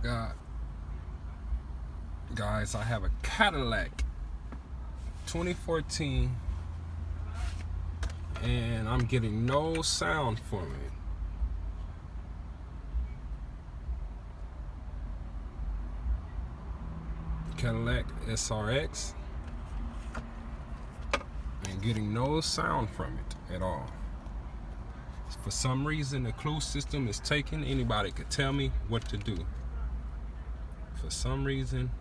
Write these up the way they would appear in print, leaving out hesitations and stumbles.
God, guys, I have a Cadillac 2014 and I'm getting no sound from it. Cadillac SRX, and getting no sound from it at all. For some reason the clue system is taken. Anybody could tell me what to do. For some reason,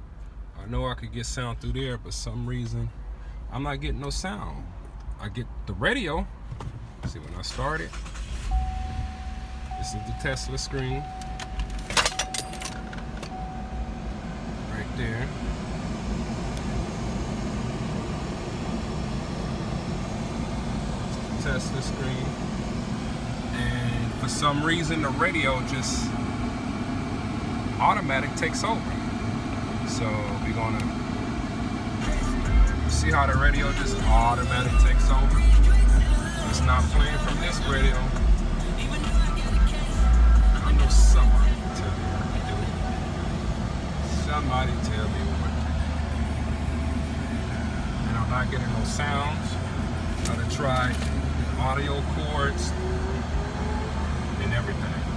I know I could get sound through there, but some reason I'm not getting no sound. I get the radio. See, when I start it, this is the Tesla screen right there. It's the Tesla screen, and for some reason the radio just automatic takes over. So we're gonna see how the radio just automatic takes over. It's not playing from this radio. I know somebody can tell me what to do. Somebody tell me what to do. And I'm not getting no sounds. I gotta try audio cords and everything.